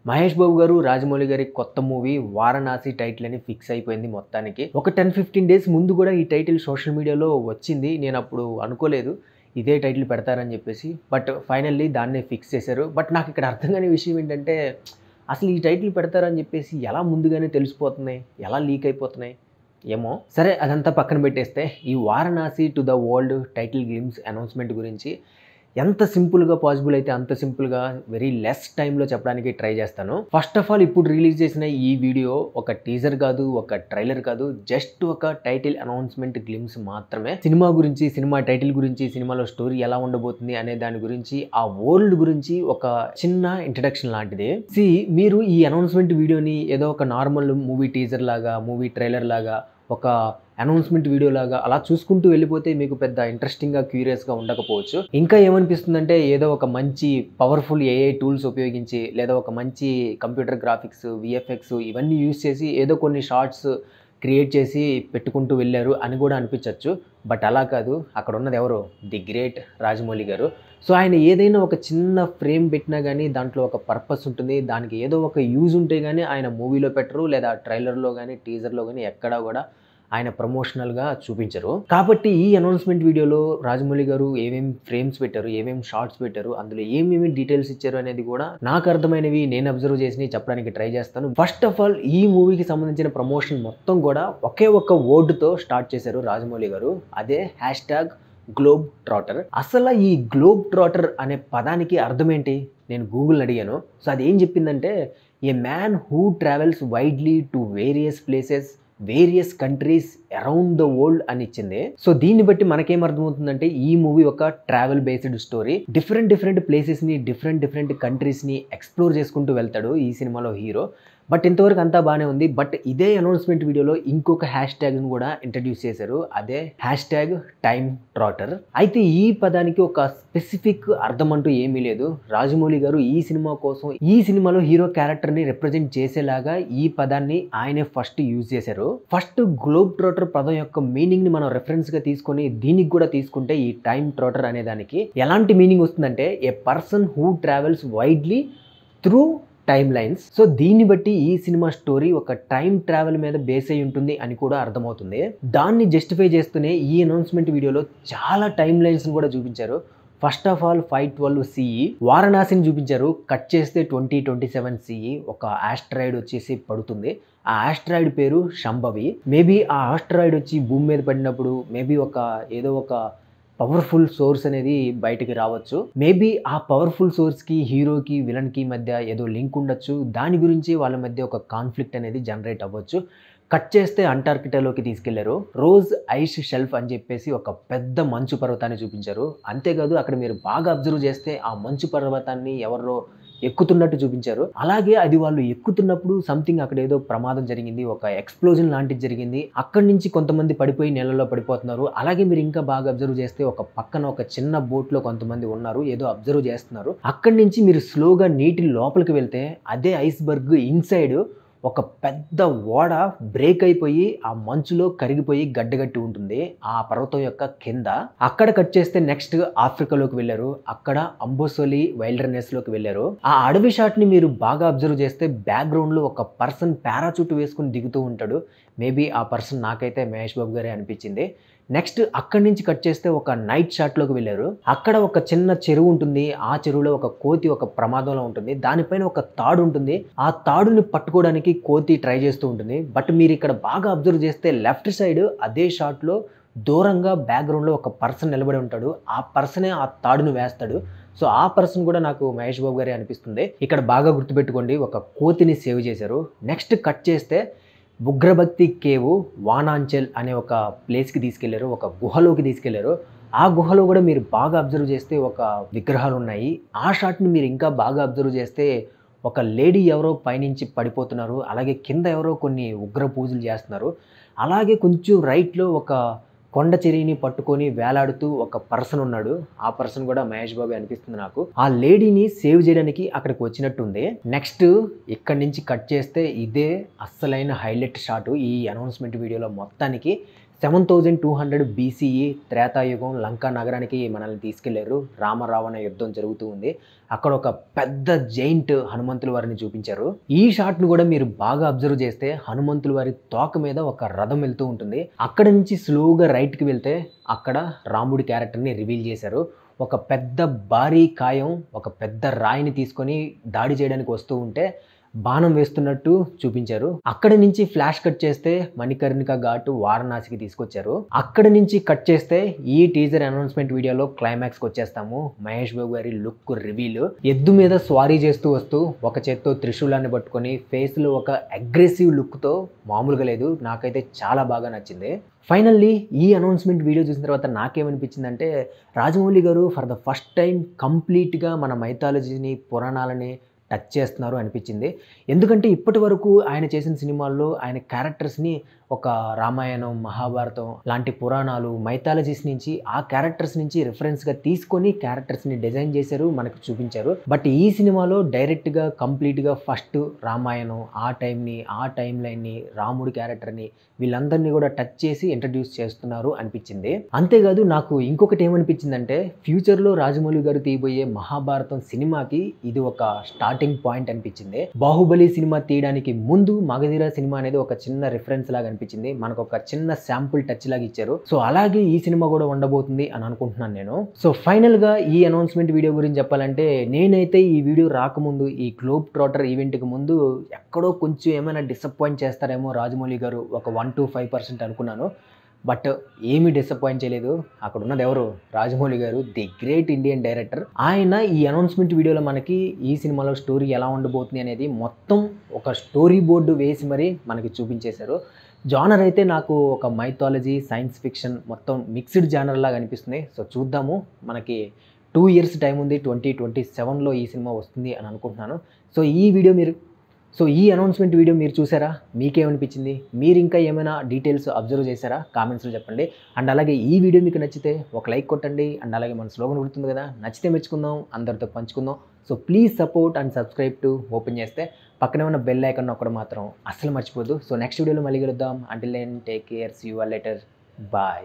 మహేష్ బాబు గారు, రాజమౌళి గారి కొత్త మూవీ 'వారణాసి' టైటిల్ అని ఫిక్స్ అయిపోయింది మొత్తానికి. ఒక 10-15 డేస్ ముందు కూడా ఈ టైటిల్ సోషల్ మీడియాలో వచ్చింది. నేను అప్పుడు అనుకోలేదు ఇదే టైటిల్ పెడతారని చెప్పేసి. బట్ ఫైనల్లీ దాన్నే ఫిక్స్ చేశారు. బట్ నాకు ఇక్కడ అర్థం కాని విషయం ఏంటంటే, అసలు ఈ టైటిల్ పెడతారని చెప్పేసి ఎలా ముందుగానే తెలిసిపోతున్నాయి, ఎలా లీక్ అయిపోతున్నాయి ఏమో. సరే అదంతా పక్కన పెట్టేస్తే, ఈ 'Varanasi to the world' title glimpse announcement గురించి ఎంత సింపుల్గా పాసిబుల్ అయితే అంత సింపుల్గా వెరీ లెస్ టైంలో చెప్పడానికి ట్రై చేస్తాను. ఫస్ట్ ఆఫ్ ఆల్, ఇప్పుడు రిలీజ్ చేసిన ఈ వీడియో ఒక టీజర్ కాదు, ఒక ట్రైలర్ కాదు, జస్ట్ ఒక టైటిల్ అనౌన్స్మెంట్ గ్లిమ్స్ మాత్రమే. సినిమా గురించి, సినిమా టైటిల్ గురించి, సినిమాలో స్టోరీ ఎలా ఉండబోతుంది అనే దాని గురించి, ఆ వరల్డ్ గురించి ఒక చిన్న ఇంట్రడక్షన్ లాంటిది. మీరు ఈ అనౌన్స్మెంట్ వీడియోని ఏదో ఒక నార్మల్ మూవీ టీజర్ లాగా, మూవీ ట్రైలర్ లాగా, ఒక అనౌన్స్మెంట్ వీడియో లాగా అలా చూసుకుంటూ వెళ్ళిపోతే మీకు పెద్ద ఇంట్రెస్టింగ్గా, క్యూరియస్గా ఉండకపోవచ్చు. ఇంకా ఏమనిపిస్తుందంటే, ఏదో ఒక మంచి పవర్ఫుల్ ఏఐ టూల్స్ ఉపయోగించి, లేదా ఒక మంచి కంప్యూటర్ గ్రాఫిక్స్, విఎఫ్ఎక్స్ ఇవన్నీ యూజ్ చేసి ఏదో కొన్ని షార్ట్స్ క్రియేట్ చేసి పెట్టుకుంటూ వెళ్ళారు అని కూడా అనిపించవచ్చు. బట్ అలా కాదు. అక్కడ ఉన్నది ఎవరు? ది గ్రేట్ రాజమౌళి గారు. సో ఆయన ఏదైనా ఒక చిన్న ఫ్రేమ్ పెట్టినా కానీ దాంట్లో ఒక పర్పస్ ఉంటుంది, దానికి ఏదో ఒక యూజ్ ఉంటే కానీ ఆయన మూవీలో పెట్టరు, లేదా ట్రైలర్లో కానీ టీజర్లో కానీ ఎక్కడా కూడా ఆయన ప్రమోషనల్గా చూపించరు. కాబట్టి ఈ అనౌన్స్మెంట్ వీడియోలో రాజమౌళి గారు ఏమేమి ఫ్రేమ్స్ పెట్టారు, ఏమేమి షార్ట్స్ పెట్టారు, అందులో ఏమేమి డీటెయిల్స్ ఇచ్చారు అనేది కూడా నాకు అర్థమైనవి, నేను అబ్జర్వ్ చేసి చెప్పడానికి ట్రై చేస్తాను. ఫస్ట్ ఆఫ్ ఆల్, ఈ మూవీకి సంబంధించిన ప్రమోషన్ మొత్తం కూడా ఒకే ఒక్క వర్డ్తో స్టార్ట్ చేశారు రాజమౌళి గారు. అదే #గ్లోబ్ ట్రాటర్. అసలు ఈ గ్లోబ్ ట్రాటర్ అనే పదానికి అర్థం ఏంటి? నేను గూగుల్ అడిగాను. సో అది ఏం చెప్పిందంటే, ఏ man who travels widely to various places, various countries around the world అని ఇచ్చింది. సో దీన్ని బట్టి మనకేం అర్థమవుతుందంటే, ఈ మూవీ ఒక ట్రావెల్ బేస్డ్ స్టోరీ. డిఫరెంట్ ప్లేసెస్ని, డిఫరెంట్ కంట్రీస్ని ఎక్స్ప్లోర్ చేసుకుంటూ వెళ్తాడు ఈ సినిమాలో హీరో. బట్ ఇంతవరకు అంతా బాగానే ఉంది. బట్ ఇదే అనౌన్స్మెంట్ వీడియోలో ఇంకొక హ్యాష్ట్యాగ్ను కూడా ఇంట్రడ్యూస్ చేశారు. అదే #టైమ్ ట్రాటర్. అయితే ఈ పదానికి ఒక స్పెసిఫిక్ అర్థం అంటూ ఏమీ లేదు. రాజమౌళి గారు ఈ సినిమా కోసం, ఈ సినిమాలో హీరో క్యారెక్టర్ని రిప్రజెంట్ చేసేలాగా ఈ పదాన్ని ఆయనే ఫస్ట్ యూజ్ చేశారు. ఫస్ట్ గ్లోబ్ ట్రాటర్ పదం యొక్క మీనింగ్ని మనం రెఫరెన్స్గా తీసుకొని దీనికి కూడా తీసుకుంటే, ఈ టైమ్ ట్రాటర్ అనే దానికి ఎలాంటి మీనింగ్ వస్తుందంటే, a person who travels widely through time lines. So దీన్ని బట్టి ఈ సినిమా స్టోరీ ఒక టైం ట్రావెల్ మీద బేస్ అయి ఉంటుంది అని కూడా అర్థమవుతుంది. దాన్ని జస్టిఫై చేస్తూనే ఈ అనౌన్స్మెంట్ వీడియోలో చాలా టైమ్ లైన్స్ కూడా చూపించారు. ఫస్ట్ ఆఫ్ ఆల్ 512 CE వారణాసిని చూపించారు. కట్ చేస్తే 2027 CE ఒక ఆస్ట్రాయిడ్ వచ్చేసి పడుతుంది. ఆ ఆస్ట్రాయిడ్ పేరు శంభవి. మేబీ ఆ ఆస్ట్రాయిడ్ వచ్చి భూమి మీద పడినప్పుడు మేబీ ఏదో ఒక పవర్ఫుల్ సోర్స్ అనేది బయటికి రావచ్చు. మేబీ ఆ పవర్ఫుల్ సోర్స్కి, హీరోకి, విలన్కి మధ్య ఏదో లింక్ ఉండొచ్చు. దాని గురించి వాళ్ళ మధ్య ఒక కాన్ఫ్లిక్ట్ అనేది జనరేట్ అవ్వచ్చు. కట్ చేస్తే అంటార్కిటాలోకి తీసుకెళ్లారు. రోజ్ ఐస్ షెల్ఫ్ అని చెప్పేసి ఒక పెద్ద మంచు పర్వతాన్ని చూపించారు. అంతేకాదు, అక్కడ మీరు బాగా అబ్జర్వ్ చేస్తే ఆ మంచు పర్వతాన్ని ఎవరో ఎక్కుతున్నట్టు చూపించారు. అలాగే అది వాళ్ళు ఎక్కుతున్నప్పుడు సంథింగ్ అక్కడ ఏదో ప్రమాదం జరిగింది, ఒక ఎక్స్ప్లోజన్ లాంటిది జరిగింది. అక్కడి నుంచి కొంతమంది పడిపోయి నీళ్ళలో పడిపోతున్నారు. అలాగే మీరు ఇంకా బాగా అబ్జర్వ్ చేస్తే ఒక పక్కన ఒక చిన్న బోట్లో కొంతమంది ఉన్నారు, ఏదో అబ్జర్వ్ చేస్తున్నారు. అక్కడి నుంచి మీరు స్లోగా నీటి లోపలికి వెళ్తే అదే ఐస్బర్గ్ ఇన్సైడ్ ఒక పెద్ద ఓడ బ్రేక్ అయిపోయి ఆ మంచులో కరిగిపోయి గడ్డగట్టి ఉంటుంది ఆ పర్వతం యొక్క కింద. అక్కడ కట్ చేస్తే నెక్స్ట్ ఆఫ్రికాలోకి వెళ్ళారు. అక్కడ అంబోసోలి వైల్డర్నెస్ లోకి వెళ్ళారు. ఆ అడవి షాట్ ని మీరు బాగా అబ్జర్వ్ చేస్తే బ్యాక్గ్రౌండ్ లో ఒక పర్సన్ పారాచూట్ వేసుకుని దిగుతూ ఉంటాడు. మేబీ ఆ పర్సన్ నాకైతే మహేష్ బాబు గారే అనిపించింది. నెక్స్ట్ అక్కడి నుంచి కట్ చేస్తే ఒక నైట్ షాట్లోకి వెళ్ళారు. అక్కడ ఒక చిన్న చెరువు ఉంటుంది. ఆ చెరువులో ఒక కోతి ఒక ప్రమాదంలో ఉంటుంది. దానిపైన ఒక తాడు ఉంటుంది. ఆ తాడుని పట్టుకోవడానికి కోతి ట్రై చేస్తూ ఉంటుంది. బట్ మీరు ఇక్కడ బాగా అబ్జర్వ్ చేస్తే లెఫ్ట్ సైడ్ అదే షాట్లో దూరంగా బ్యాక్గ్రౌండ్లో ఒక పర్సన్ నిలబడి ఉంటాడు. ఆ పర్సనే ఆ తాడును వేస్తాడు. సో ఆ పర్సన్ కూడా నాకు మహేష్ బాబు గారే అనిపిస్తుంది. ఇక్కడ బాగా గుర్తుపెట్టుకోండి, ఒక కోతిని సేవ్ చేశారు. నెక్స్ట్ కట్ చేస్తే ఉగ్రభక్తి కేవ్ వానాంచల్ అనే ఒక ప్లేస్కి తీసుకెళ్లారు, ఒక గుహలోకి తీసుకెళ్లారు. ఆ గుహలో కూడా మీరు బాగా అబ్జర్వ్ చేస్తే ఒక విగ్రహాలు ఉన్నాయి. ఆ షాట్ని మీరు ఇంకా బాగా అబ్జర్వ్ చేస్తే ఒక లేడీ ఎవరో పైనుంచి పడిపోతున్నారు. అలాగే కింద ఎవరో కొన్ని ఉగ్ర పూజలు చేస్తున్నారు. అలాగే కొంచెం రైట్లో ఒక కొండ చెరిని పట్టుకొని వేలాడుతూ ఒక పర్సన్ ఉన్నాడు. ఆ పర్సన్ కూడా మహేష్ బాబు అనిపిస్తుంది నాకు. ఆ లేడీని సేవ్ చేయడానికి అక్కడికి వచ్చినట్టుంది. నెక్స్ట్ ఇక్కడి నుంచి కట్ చేస్తే ఇదే అస్సలైన హైలైట్ షాట్ ఈ అనౌన్స్మెంట్ వీడియోలో మొత్తానికి. 7200 BCE త్రేతాయుగం లంకా నగరానికి మనల్ని తీసుకెళ్లారు. రామరావణ యుద్ధం జరుగుతూ ఉంది. అక్కడ ఒక పెద్ద జైంట్ హనుమంతుల వారిని చూపించారు. ఈ షాట్ను కూడా మీరు బాగా అబ్జర్వ్ చేస్తే హనుమంతుల వారి తోక మీద ఒక రథం వెళ్తూ ఉంటుంది. అక్కడ నుంచి స్లోగా రైట్కి వెళ్తే అక్కడ రాముడి క్యారెక్టర్ని రివీల్ చేశారు. ఒక పెద్ద భారీ కాయం ఒక పెద్ద రాయిని తీసుకొని దాడి చేయడానికి వస్తూ ఉంటే బాణం వేస్తున్నట్టు చూపించారు. అక్కడి నుంచి ఫ్లాష్ కట్ చేస్తే మణికర్ణిక ఘాటు వారణాసికి తీసుకొచ్చారు. అక్కడి నుంచి కట్ చేస్తే ఈ టీజర్ అనౌన్స్మెంట్ వీడియోలో క్లైమాక్స్కి వచ్చేస్తాము. మహేష్ బాబు గారి లుక్ రివీల్. ఎద్దు మీద స్వారీ చేస్తూ వస్తూ ఒక చేత్తో త్రిశూలాన్ని పట్టుకొని ఫేస్లో ఒక అగ్రెసివ్ లుక్తో మామూలుగా లేదు. నాకైతే చాలా బాగా నచ్చింది. ఫైనల్లీ ఈ అనౌన్స్మెంట్ వీడియో చూసిన తర్వాత నాకేమనిపించిందంటే రాజమౌళి గారు ఫర్ ద ఫస్ట్ టైం కంప్లీట్గా మన మైథాలజీని పురాణాలని టచ్ చేస్తున్నారు అనిపించింది. ఎందుకంటే ఇప్పటి వరకు ఆయన చేసిన సినిమాల్లో ఆయన క్యారెక్టర్స్ని ఒక రామాయణం, మహాభారతం లాంటి పురాణాలు, మైథాలజీస్ నుంచి ఆ క్యారెక్టర్స్ నుంచి రిఫరెన్స్గా తీసుకొని క్యారెక్టర్స్ని డిజైన్ చేశారు, మనకు చూపించారు. బట్ ఈ సినిమాలో డైరెక్ట్గా కంప్లీట్గా ఫస్ట్ రామాయణం, ఆ టైంని, ఆ టైం లైన్ని, రాముడి క్యారెక్టర్ని వీళ్ళందరినీ కూడా టచ్ చేసి ఇంట్రడ్యూస్ చేస్తున్నారు అనిపించింది. అంతేకాదు నాకు ఇంకొకటి ఏమనిపించిందంటే ఫ్యూచర్లో రాజమౌళి గారు తీయబోయే మహాభారతం సినిమాకి ఇది ఒక స్టార్టింగ్ పాయింట్ అనిపించింది. బాహుబలి సినిమా తీయడానికి ముందు మగధీర సినిమా అనేది ఒక చిన్న రిఫరెన్స్ లాగా అనిపించింది. మనకు ఒక చిన్న శాంపుల్ టచ్ లాగా ఇచ్చారు. సో అలాగే ఈ సినిమా కూడా ఉండబోతుంది అని అనుకుంటున్నాను నేను. సో ఫైనల్ గా ఈ అనౌన్స్మెంట్ వీడియో గురించి చెప్పాలంటే నేనైతే ఈ వీడియో రాకముందు ఈ గ్లోబ్ ట్రాటర్ ఈవెంట్కి ముందు ఎక్కడో కొంచెం ఏమైనా డిసప్పాయింట్ చేస్తారేమో రాజమౌళి గారు ఒక 1 to 5% అనుకున్నాను. బట్ ఏమీ డిసప్పాయింట్ చేయలేదు. అక్కడ ఉన్నది ఎవరు? రాజమౌళి గారు, ది గ్రేట్ ఇండియన్ డైరెక్టర్. ఆయన ఈ అనౌన్స్మెంట్ వీడియోలో మనకి ఈ సినిమాలో స్టోరీ ఎలా ఉండబోతుంది అనేది మొత్తం ఒక స్టోరీ బోర్డు వేసి మరీ మనకి చూపించేశారు. జానర్ అయితే నాకు ఒక మైథాలజీ, సైన్స్ ఫిక్షన్ మొత్తం మిక్స్డ్ జానర్ లాగా అనిపిస్తుంది. సో చూద్దాము. మనకి 2 years టైం ఉంది. 2027లో ఈ సినిమా వస్తుంది అని అనుకుంటున్నాను. సో ఈ అనౌన్స్మెంట్ వీడియో మీరు చూసారా? మీకేమనిపించింది? మీరు ఇంకా ఏమైనా డీటెయిల్స్ అబ్జర్వ్ చేశారా? కామెంట్స్లో చెప్పండి. అండ్ అలాగే ఈ వీడియో మీకు నచ్చితే ఒక లైక్ కొట్టండి. అండ్ అలాగే మన స్లోగన్ గుర్తుంది కదా, నచ్చితే మెచ్చుకుందాం, అందరితో పంచుకుందాం. So please support and subscribe to open చేస్తే పక్కనే ఉన్న బెల్ ఐకాన్ నొక్కడం మాత్రం అస్సలు మర్చిపోద్దు. సో నెక్స్ట్ వీడియోలో మళ్ళీ కలుద్దాం. Until then take care, see you all later, bye.